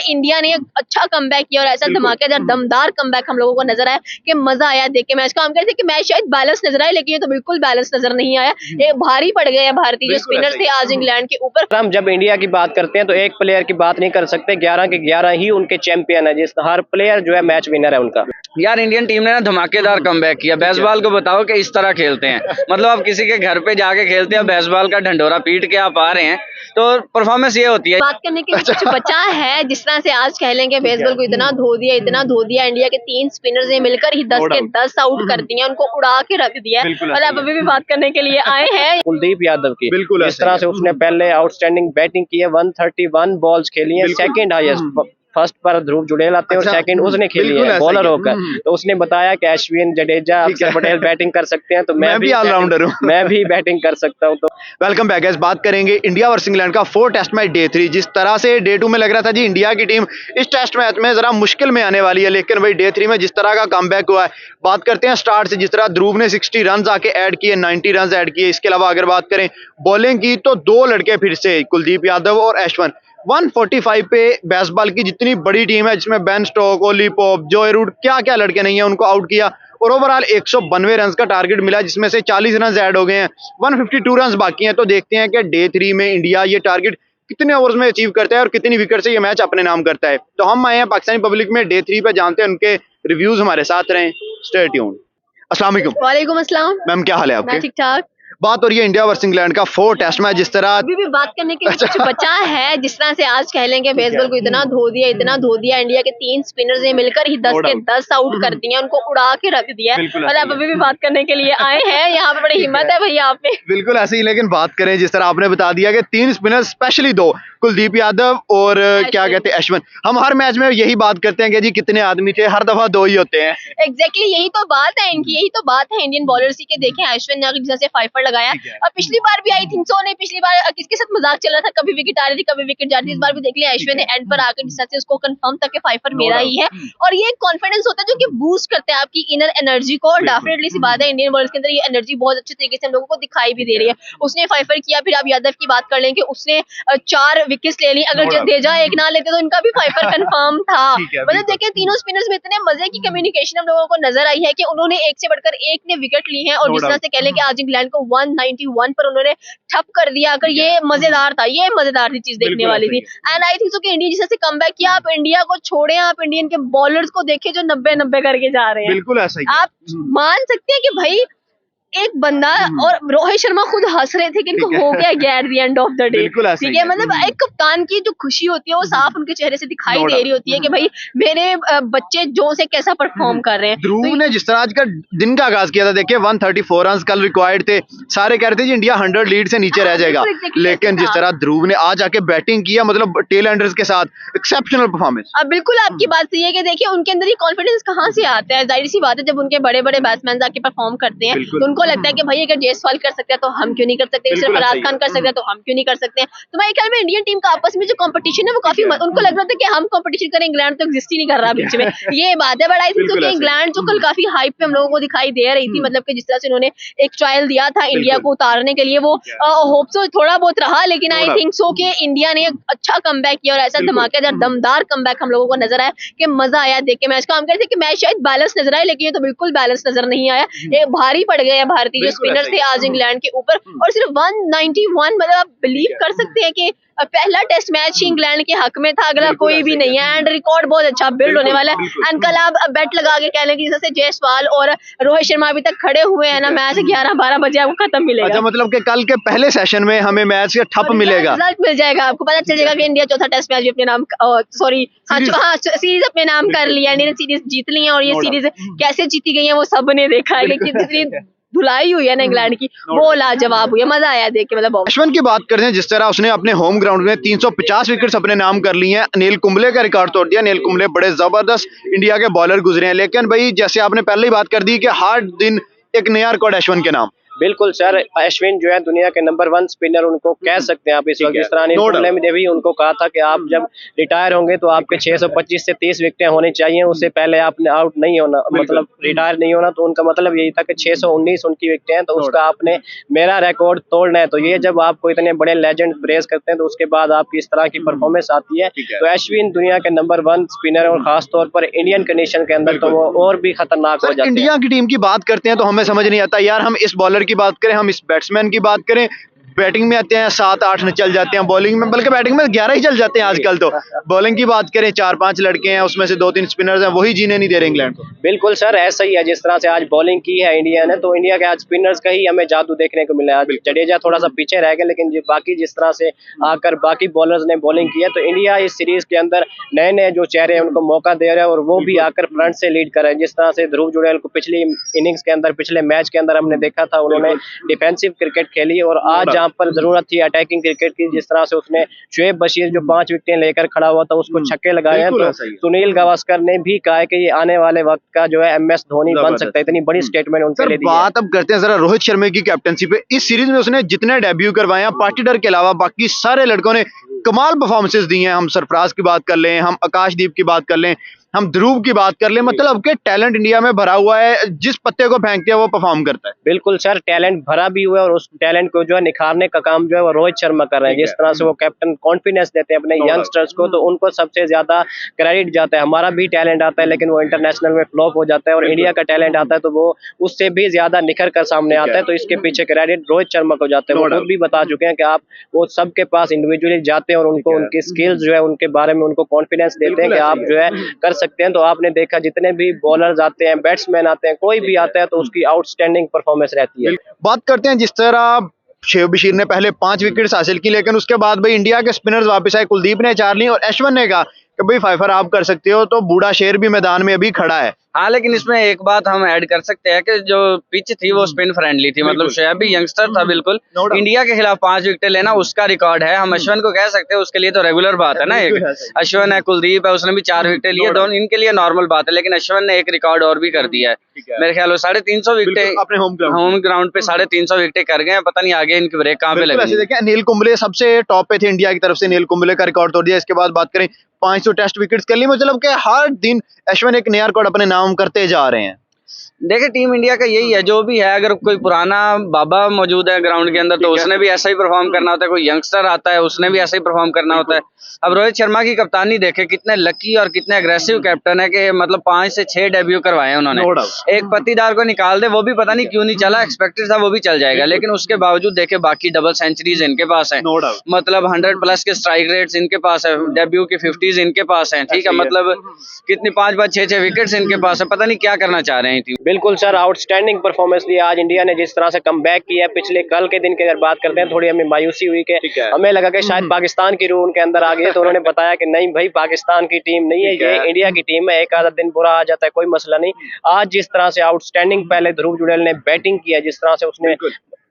India ने एक अच्छा कमबैक किया और ऐसा धमाकेदार दमदार कमबैक हम लोगों को नजर आया कि मजा आया देख के मैच को। हम कहते हैं कि मैच शायद बैलेंस नजर आया, लेकिन ये तो बिल्कुल बैलेंस नजर नहीं आया। ये भारी पड़ गए हैं भारतीय जो स्पिनर थे आज इंग्लैंड के ऊपर। हम जब इंडिया की बात करते हैं तो एक प्लेयर की बात नहीं कर सकते, 11 के 11 ही उनके चैंपियन है, जिस हर प्लेयर जो है मैच विनर है उनका। यार इंडियन टीम ने ना धमाकेदार कमबैक किया। बेसबॉल को बताओ कि इस तरह खेलते हैं, मतलब आप किसी के घर पे जाके खेलते हैं, बेसबॉल का ढंडोरा पीट के आप आ रहे हैं, तो परफॉर्मेंस ये होती है। बात करने के लिए कुछ बचा है, जिस तरह से आज कह लेंगे बेसबॉल को इतना धो दिया, इतना धो दिया। इंडिया के 3 स्पिनर्स ने मिलकर ही 10 के 10 आउट कर दिए, उनको उड़ा के रख दिया। और अब अभी भी बात करने के लिए आए हैं कुलदीप यादव की, जिस तरह से उसने पहले आउटस्टैंडिंग बैटिंग की है, 131 बॉल्स खेली है, सेकंड हाईएस्ट। फर्स्ट पर ध्रुव जुड़ेल आते हैं और सेकंड उसने खेली है बॉलर होकर। तो उसने बताया कि अश्विन, जडेजा, अक्षर पटेल बैटिंग कर सकते हैं, तो मैं भी ऑलराउंडर हूँ, मैं भी बैटिंग कर सकता हूँ। तो वेलकम बैक गाइस। बात करेंगे इंडिया वर्सेस इंग्लैंड का 4 टेस्ट मैच डे 3। जिस तरह से डे 2 में लग रहा था जी इंडिया की टीम इस टेस्ट मैच में जरा मुश्किल में आने वाली है, लेकिन भाई डे 3 में जिस तरह का कमबैक हुआ है, बात करते हैं स्टार्ट से। जिस तरह ध्रुव ने 60 रन आके ऐड किए, 90 रन ऐड किए। इसके अलावा अगर बात करें बॉलिंग की तो 2 लड़के फिर से, कुलदीप यादव और अश्विन। 145 पे बेसबॉल की जितनी बड़ी टीम है, जिसमें बेन स्टोक, ओली पॉप, जोए रूट, क्या क्या लड़के नहीं है, उनको आउट किया और ओवरऑल 192 रन का टारगेट मिला, जिसमें से 40 रन ऐड हो गए हैं, 152 रन बाकी हैं। तो देखते हैं कि डे 3 में इंडिया ये टारगेट कितने ओवर्स में अचीव करता है और कितनी विकेट से ये मैच अपने नाम करता है। तो हम आए हैं पाकिस्तानी पब्लिक में डे 3 पे, जानते हैं उनके रिव्यूज, हमारे साथ रहें, स्टे ट्यून्ड। अस्सलाम वालेकुम। वालेकुम अस्सलाम मैम, क्या हाल है आपके? ठीक ठाक। बात हो रही है इंडिया वर्सेस इंग्लैंड का 4 टेस्ट मैच। जिस तरह अभी भी बात करने के लिए कुछ बचा है, जिस तरह से आज कह लेंगे बेसबॉल को इतना धो दिया, इतना धो दिया। इंडिया के 3 स्पिनर्स ने मिलकर ही 10 के 10 आउट कर दिए, उनको उड़ा के रख दिया। और अब अभी भी बात करने के लिए आए हैं, यहाँ पे बड़ी हिम्मत है भैया आप पे। बिल्कुल ऐसे ही, लेकिन बात करें जिस तरह आपने बता दिया कि 3 स्पिनर, स्पेशली 2, कुलदीप यादव और क्या कहते हैं अश्विन। हम हर मैच में यही बात करते हैं कि जी कितने आदमी थे, हर दफा 2 ही होते हैं। एग्जैक्टली यही तो बात है इनकी, यही तो बात है इंडियन बॉलर्स की। देखें अश्विन ने जिस तरह से 5 लगाया, अब पिछली बार भी आई थिंक सो ने, पिछली बार किसके साथ मजाक चल रहा था, कभी विकेट आ रही थी, कभी विकेट जा रही थी। इस बार भी देख लिया अश्विन ने एंड पर आकर जिस तरह से उसको कंफर्म था कि 5 मेरा ही है। और ये कॉन्फिडेंस होता है जो कि बूस्ट करता है आपकी इनर एनर्जी को। और डेफिनेटली सी बात है इंडियन बॉलर्स के अंदर ये एनर्जी बहुत अच्छे तरीके से हम लोगों को दिखाई भी दे रही है। उसने 5 किया, फिर आप यादव की बात कर लेंगे, उसने 4 विकेट्स ले ली। अगर जडेजा 1 ना लेते तो इनका भी 5 कंफर्म था। मतलब देखिए तीनों स्पिनर्स में इतने मजे की कम्युनिकेशन हम लोगों को नजर आई है कि उन्होंने एक से बढ़कर एक ने विकेट ली है। और जिस तरह से कह लें कि आज इंग्लैंड को 191 पर उन्होंने ठप कर दिया। अगर ये मजेदार था, ये मजेदार थी चीज देखने वाली थी। एंड आई थिंक सो कि इंडिया जिस तरह से कमबैक किया, आप इंडिया को छोड़े, आप इंडियन के बॉलर्स को देखे जो 90 करके जा रहे हैं। बिल्कुल ऐसा ही। आप मान सकते हैं कि भाई एक बंदा, और रोहित शर्मा खुद हंस रहे थे कि इनको हो गया at the end of the day. ठीक है, मतलब एक कप्तान की जो खुशी होती है वो साफ उनके चेहरे से दिखाई दे रही होती है कि भाई मेरे बच्चे जो से कैसा परफॉर्म कर रहे हैं। ध्रुव ने जिस तरह आज का दिन का आगाज किया था, देखिए 134 रन कल रिक्वायर्ड थे, सारे कह रहे थे जी इंडिया 100 लीड से नीचे रह जाएगा, लेकिन जिस तरह ध्रुव ने आज आके बैटिंग किया, मतलब टेल एंडर्स के साथ एक्सेप्शनल परफॉर्मेंस। अब बिल्कुल आपकी बात सही है कि देखिए उनके अंदर ये कॉन्फिडेंस कहाँ से आता है। जाहिर सी बात है जब उनके बड़े बड़े बैट्समैन आके परफॉर्म करते हैं तो उनको लगता है कि भाई अगर जयसवाल कर सकते हैं तो हम क्यों नहीं कर सकते, फराज खान कर सकते हैं तो हम क्यों नहीं कर सकते हैं। तो मेरे ख्याल में इंडियन टीम का आपस में जो कंपटीशन है वो काफी, उनको लग रहा था कि हम कंपटीशन करें, इंग्लैंड तो एग्जिस्ट ही नहीं कर रहा बीच में, ये बात है। बट आई थिंक कि इंग्लैंड जो कल काफी हाइप पे हम लोगों को दिखाई दे रही थी, मतलब कि जिस तरह से उन्होंने एक ट्रायल दिया था इंडिया को उतारने के लिए, वो होप सो थोड़ा बहुत रहा, लेकिन आई थिंक सो कि इंडिया ने एक अच्छा कमबैक किया और ऐसा धमाकेदार दमदार कमबैक हम लोगों को नजर आया कि मजा आया देख के मैच का। हम कहते हैं कि मैच शायद बैलेंस नजर आया, लेकिन ये तो बिल्कुल बैलेंस नजर नहीं आया। ये भारी पड़ गए हैं भारतीय जो स्पिनर थे आज इंग्लैंड के ऊपर। और सिर्फ 191, मतलब आप बिलीव कर सकते हैं कि पहला टेस्ट मैच ही इंग्लैंड के हक में था, अगला कोई भी नहीं है। एंड रिकॉर्ड बहुत अच्छा बिल्ड होने वाला है। एंड कल आप बेट लगा के कह लें कि जैसे जयसवाल और रोहित शर्मा अभी तक खड़े हुए हैं ना, मैच 11-12 बजे आपको खत्म मिलेगा। अच्छा, मतलब कि कल के पहले सेशन में हमें मैच का ठप मिलेगा, रिजल्ट मिल जाएगा, आपको पता चल जाएगा कि इंडिया चौथा टेस्ट मैच भी अपने नाम, सॉरी सीरीज अपने नाम कर लिया, इंडिया ने सीरीज जीत ली है। और ये सीरीज कैसे जीती गई है वो सबने देखा है, लेकिन जितनी धुलाई हुई है ना इंग्लैंड की वो लाजवाब हुई है, मजा आया देख के। मतलब अश्विन की बात करते हैं, जिस तरह उसने अपने होम ग्राउंड में 350 विकेट्स अपने नाम कर ली हैं, अनिल कुंबले का रिकॉर्ड तोड़ दिया। अनिल कुंबले बड़े जबरदस्त इंडिया के बॉलर गुजरे हैं, लेकिन भाई जैसे आपने पहले ही बात कर दी कि हर दिन एक नया रिकॉर्ड अश्विन के नाम, बिल्कुल सर, अश्विन जो है दुनिया के नंबर 1 स्पिनर उनको कह सकते हैं आप इस वक्त। जिस तरह अनिल कुंबले ने भी उनको कहा था कि आप जब रिटायर होंगे तो आपके 625 से 30 विकेटें होनी चाहिए, उससे पहले आपने आउट नहीं होना, मतलब रिटायर नहीं होना। तो उनका मतलब यही था कि 619 उनकी विकेटें हैं, तो उसका आपने मेरा रिकॉर्ड तोड़ना है। तो ये जब आपको इतने बड़े लेजेंड प्रेस करते हैं तो उसके बाद आपकी इस तरह की परफॉर्मेंस आती है। तो अश्विन दुनिया के नंबर 1 स्पिनर और खास तौर पर इंडियन कंडीशन के अंदर तो वो और भी खतरनाक हो जाते हैं। इंडिया की टीम की बात करते हैं तो हमें समझ नहीं आता यार, हम इस बॉलर की बात करें, हम इस बैट्समैन की बात करें, बैटिंग में आते हैं 7-8 न चल जाते हैं, बॉलिंग में बल्कि बैटिंग में 11 ही चल जाते हैं आजकल। तो बॉलिंग की बात करें 4-5 लड़के हैं, उसमें से 2-3 स्पिनर्स हैं, वही जीने नहीं दे रहे इंग्लैंड को। बिल्कुल सर, ऐसा ही है। जिस तरह से आज बॉलिंग की है इंडिया ने, तो इंडिया के आज स्पिनर्स का ही हमें जादू देखने को मिला है। आज जडेजा थोड़ा सा पीछे रह गया, लेकिन बाकी जिस तरह से आकर बाकी बॉलर्स ने बॉलिंग की है, तो इंडिया इस सीरीज के अंदर नए नए जो चेहरे हैं उनको मौका दे रहा है और वो भी आकर फ्रंट से लीड कर रहे हैं। जिस तरह से ध्रुव जुड़ेल को पिछली इनिंग्स के अंदर, पिछले मैच के अंदर हमने देखा था, उन्होंने डिफेंसिव क्रिकेट खेली और आज जहां पर जरूरत थी अटैकिंग क्रिकेट की, जिस तरह से उसने शुएब बशीर जो 5 विकेटें लेकर खड़ा हुआ था उसको छक्के लगाए हैं। तो सुनील गावस्कर ने भी कहा है कि ये आने वाले वक्त का जो है MS धोनी बन सकता है। इतनी बड़ी स्टेटमेंट उनके लिए दी है। बात अब करते हैं जरा रोहित शर्मा की कैप्टनसी पे। इस सीरीज में उसने जितने डेब्यू करवाए हैं, पाटीदार के अलावा बाकी सारे लड़कों ने कमाल परफॉर्मेंसेस दी हैं। हम सरफराज की बात कर लें, हम आकाशदीप की बात कर लें, हम ध्रुव की बात कर ले, मतलब के टैलेंट इंडिया में भरा हुआ है, जिस पत्ते को फेंकते हैं वो परफॉर्म करता है। बिल्कुल सर, टैलेंट भरा भी हुआ है और उस टैलेंट को जो है निखारने का काम जो है वो रोहित शर्मा कर रहे हैं। जिस तरह से वो कैप्टन कॉन्फिडेंस देते हैं अपने यंगस्टर्स को, तो उनको सबसे ज्यादा क्रेडिट जाता है। हमारा भी टैलेंट आता है लेकिन वो इंटरनेशनल में फ्लॉप हो जाता है, और इंडिया का टैलेंट आता है तो वो उससे भी ज्यादा निखर कर सामने आता है। तो इसके पीछे क्रेडिट रोहित शर्मा को जाता है। वो खुद भी बता चुके हैं कि आप वो सबके पास इंडिविजुअली जाते हैं और उनको उनकी स्किल्स जो है उनके बारे में उनको कॉन्फिडेंस देते हैं कि आप जो है कर सकते हैं। तो आपने देखा जितने भी बॉलर्स आते हैं, बैट्समैन आते हैं, कोई भी आता है तो उसकी आउटस्टैंडिंग परफॉर्मेंस रहती है। बात करते हैं जिस तरह शुएब बशीर ने पहले 5 विकेट्स हासिल की, लेकिन उसके बाद भाई इंडिया के स्पिनर्स वापस आए, कुलदीप ने 4 ली और अश्विन ने कहा कि भाई फाइफर आप कर सकते हो, तो बूढ़ा शेर भी मैदान में अभी खड़ा है। हाँ, लेकिन इसमें एक बात हम ऐड कर सकते हैं कि जो पिच थी वो स्पिन फ्रेंडली थी, मतलब शुएब भी यंगस्टर था बिल्कुल। इंडिया के खिलाफ 5 विकेट लेना उसका रिकॉर्ड है। हम अश्विन को कह सकते हैं, उसके लिए तो रेगुलर बात है ना। एक अश्विन है, कुलदीप है, उसने भी 4 विकेट लिए, दोनों इनके लिए नॉर्मल बात है। लेकिन अश्विन ने एक रिकॉर्ड और भी कर दिया है। मेरे ख्याल में 350 विकेट अपने होम ग्राउंड पे 350 विकेट कर गए। पता नहीं आगे इनकी ब्रेक कहाँ पे लगी। देखिए अनिल कुंबले सबसे टॉप पे थे इंडिया की तरफ से, अनिल कुंबले का रिकॉर्ड तोड़ दिया। इसके बाद बात करें 500 टेस्ट विकेट्स कर ली, मतलब कि हर दिन अश्विन एक नया रिकॉर्ड अपने नाम करते जा रहे हैं। देखिए टीम इंडिया का यही है, जो भी है, अगर कोई पुराना बाबा मौजूद है ग्राउंड के अंदर तो उसने भी ऐसा ही परफॉर्म करना होता है, कोई यंगस्टर आता है उसने भी ऐसा ही परफॉर्म करना होता है। अब रोहित शर्मा की कप्तानी देखे, कितने लकी और कितने अग्रेसिव कैप्टन है कि मतलब 5 से 6 डेब्यू करवाए हैं उन्होंने। एक पत्तीदार को निकाल दे, वो भी पता नहीं क्यों नहीं चला, एक्सपेक्टेड था वो भी चल जाएगा, लेकिन उसके बावजूद देखे बाकी डबल सेंचुरीज इनके पास है, मतलब 100+ के स्ट्राइक रेट्स इनके पास है, डेब्यू की 50s इनके पास है। ठीक है, मतलब कितनी 5-5, 6-6 विकेट्स इनके पास है। पता नहीं क्या करना चाह रहे हैं टीम। बिल्कुल सर, आउटस्टैंडिंग परफॉर्मेंस दी आज इंडिया ने। जिस तरह से कमबैक किया है, पिछले कल के दिन की अगर बात करते हैं, थोड़ी हमें मायूसी हुई कि हमें लगा कि शायद पाकिस्तान की रूह उनके अंदर आ गई है, तो उन्होंने बताया कि नहीं भाई, पाकिस्तान की टीम नहीं है, ये इंडिया की टीम है। एक आधा दिन बुरा आ जाता है, कोई मसला नहीं। आज जिस तरह से आउटस्टैंडिंग पहले ध्रुव जुड़ेल ने बैटिंग किया, जिस तरह से उसने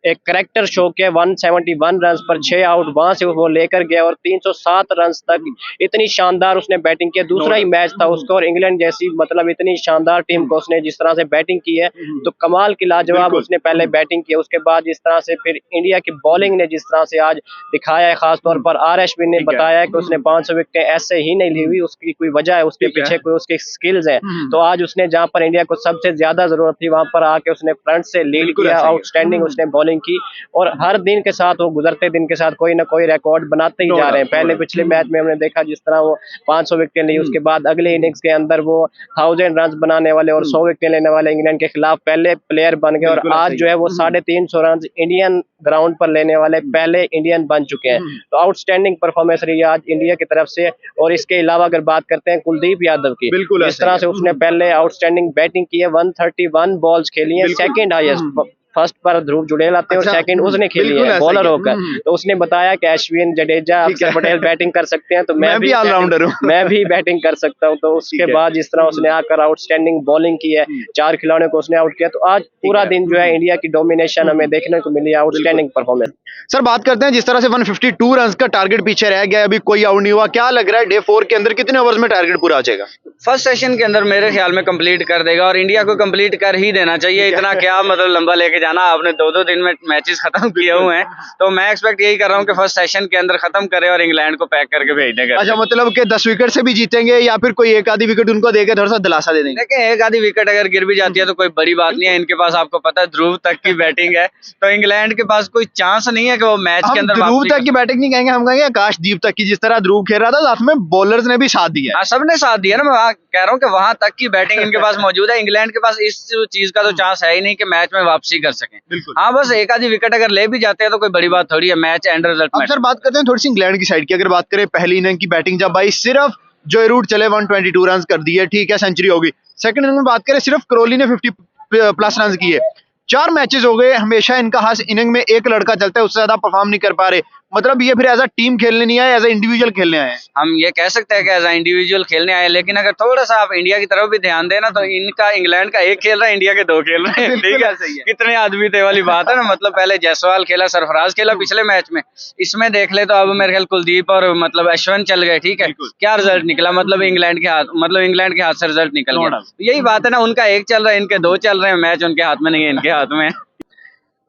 एक करेक्टर शो किया, 171 रन पर 6 आउट, वहां से वो लेकर गया और 307 रन तक इतनी शानदार उसने बैटिंग की। दूसरा ही मैच था उसका और इंग्लैंड जैसी मतलब इतनी शानदार टीम को उसने जिस तरह से बैटिंग की है, तो कमाल की लाजवाब उसने पहले बैटिंग की। उसके बाद जिस तरह से फिर इंडिया की बॉलिंग ने जिस तरह से आज दिखाया है, खासतौर पर अश्विन ने बताया है कि उसने 500 विकेटें ऐसे ही नहीं ली हुई, उसकी कोई वजह है, उसके पीछे कोई उसकी स्किल्स है। तो आज उसने जहां पर इंडिया को सबसे ज्यादा जरूरत थी वहां पर आके उसने फ्रंट से लीड किया, आउटस्टैंडिंग उसने बॉलिंग की, और हर दिन के साथ वो गुजरते दिन के साथ कोई ना कोई रिकॉर्ड बनाते ही जा रहे हैं। पहले पिछले मैच में हमने देखा जिस तरह वो 500 विकेट ली, उसके बाद अगले इनिंग्स के अंदर वो 1000 रन बनाने वाले और 100 विकेट लेने वाले इंग्लैंड के खिलाफ पहले प्लेयर बन गए, और आज जो है वो 350 रन इंडियन ग्राउंड पर लेने वाले पहले इंडियन बन चुके हैं। तो आउटस्टैंडिंग परफॉर्मेंस रही आज इंडिया की तरफ से। और इसके अलावा अगर बात करते हैं कुलदीप यादव की, इस तरह से उसने पहले आउटस्टैंडिंग बैटिंग की है, 131 बॉल्स खेली है, सेकंड हाईएस्ट। फर्स्ट पर ध्रुव जुड़ेल आते हैं और सेकंड उसने खेली है बॉलर होकर। तो उसने बताया कि अश्विन, जडेजा, अक्षर पटेल बैटिंग कर सकते हैं, तो मैं भी ऑलराउंडर हूं, मैं भी बैटिंग कर सकता हूं। तो उसके बाद जिस तरह उसने आकर आउटस्टैंडिंग बॉलिंग की है, 4 खिलाड़ियों को उसने आउट किया, तो आज पूरा दिन जो है इंडिया की डोमिनेशन हमें देखने को मिली, आउटस्टैंडिंग परफॉर्मेंस। सर बात करते हैं जिस तरह से 152 रन का टारगेट पीछे रह गया, अभी कोई आउट नहीं हुआ, क्या लग रहा है डे 4 के अंदर कितने ओवर्स में टारगेट पूरा हो जाएगा? फर्स्ट सेशन के अंदर मेरे ख्याल में कंप्लीट कर देगा, और इंडिया को कंप्लीट कर ही देना चाहिए। इतना क्या मतलब लंबा लेके जाना, आपने 2-2 दिन में मैचेस खत्म किए हुए हैं, तो मैं एक्सपेक्ट यही कर रहा हूँ कि फर्स्ट सेशन के अंदर खत्म करे और इंग्लैंड को पैक करके भेज देगा। अच्छा, मतलब कि 10 विकेट से भी जीतेंगे या फिर कोई एक आधी विकेट उनको देकर थोड़ा सा दिलासा दे देंगे? देखिए, एक आधी विकेट अगर गिर भी जाती है तो कोई बड़ी बात नहीं है। इनके पास आपको पता है ध्रुव तक की बैटिंग है, तो इंग्लैंड के पास कोई चांस नहीं है कि वो मैच के अंदर ध्रुव तक की बैटिंग नहीं कहेंगे, हम कहेंगे आकाशदीप तक की। जिस तरह ध्रुव खेल रहा था साथ में बॉलर्स ने भी साथ दिया। हाँ, सबने साथ दिया ना। मैं वहाँ कह रहा हूँ कि वहां तक की बैटिंग इनके पास मौजूद है। इंग्लैंड के पास इस चीज का तो चांस है ही नहीं कि मैच में वापसी कर सकें। हाँ, बस एक आधी विकेट अगर ले भी जाते हैं तो कोई बड़ी बात थोड़ी है, मैच एंड रिजल्ट में। अब सर बात करते हैं थोड़ी सी इंग्लैंड की साइड की। अगर बात करें पहली इनिंग की बैटिंग जब आई, सिर्फ जोय रूट चले 122 रन कर दिए, ठीक है, सेंचुरी होगी। सेकंड इनिंग में बात करें सिर्फ क्रोली ने 50 प्लस रन किए। 4 मैचेस हो गए, हमेशा इनका हर इनिंग में एक लड़का चलता है, उससे ज्यादा परफॉर्म नहीं कर पा रहे। मतलब ये फिर एज अ टीम खेलने नहीं आए, एज अ इंडिविजुअल खेलने आए हैं। हम ये कह सकते हैं कि एज इंडिविजुअल खेलने आए, लेकिन अगर थोड़ा सा आप इंडिया की तरफ भी ध्यान देना तो इनका इंग्लैंड का एक खेल रहा है, इंडिया के 2 खेल रहे हैं। ठीक है, कितने आदमी थे वाली बात है ना। मतलब पहले जायसवाल खेला, सरफराज खेला पिछले मैच में, इसमें देख ले तो अब मेरे ख्याल कुलदीप और मतलब अश्विन चल गए। ठीक है, क्या रिजल्ट निकला, मतलब इंग्लैंड के हाथ से रिजल्ट निकल गया। यही बात है ना, उनका एक चल रहा है, इनके 2 चल रहे हैं, मैच उनके हाथ में नहीं है, इनके हाथ में।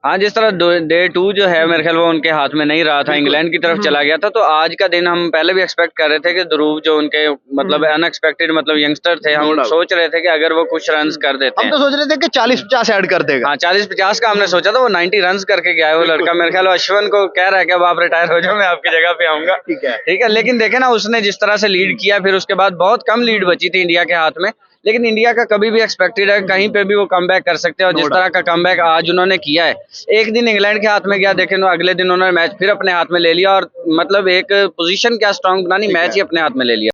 हाँ, जिस तरह डे 2 जो है मेरे ख्याल वो उनके हाथ में नहीं रहा था, इंग्लैंड की तरफ चला गया था। तो आज का दिन हम पहले भी एक्सपेक्ट कर रहे थे कि ध्रुव जो उनके मतलब अनएक्सपेक्टेड मतलब यंगस्टर थे, हम सोच रहे थे कि अगर वो कुछ रन कर देते हम हैं। तो सोच रहे थे कि 40-50 ऐड कर देगा। हाँ, 40-50 का हमने सोचा था, वो 90 रन करके गया है वो लड़का। मेरे ख्याल अश्विन को कह रहा है कि अब आप रिटायर हो जाओ, मैं आपकी जगह पे आऊंगा। ठीक है, लेकिन देखे ना उसने जिस तरह से लीड किया, फिर उसके बाद बहुत कम लीड बची थी इंडिया के हाथ में। लेकिन इंडिया का कभी भी एक्सपेक्टेड है कहीं पे भी वो कमबैक कर सकते हैं, और जिस तरह का कमबैक आज उन्होंने किया है। एक दिन इंग्लैंड के हाथ में गया, देखे ना अगले दिन उन्होंने मैच फिर अपने हाथ में ले लिया, और मतलब एक पोजीशन क्या स्ट्रांग बनानी, मैच ही अपने हाथ में ले लिया।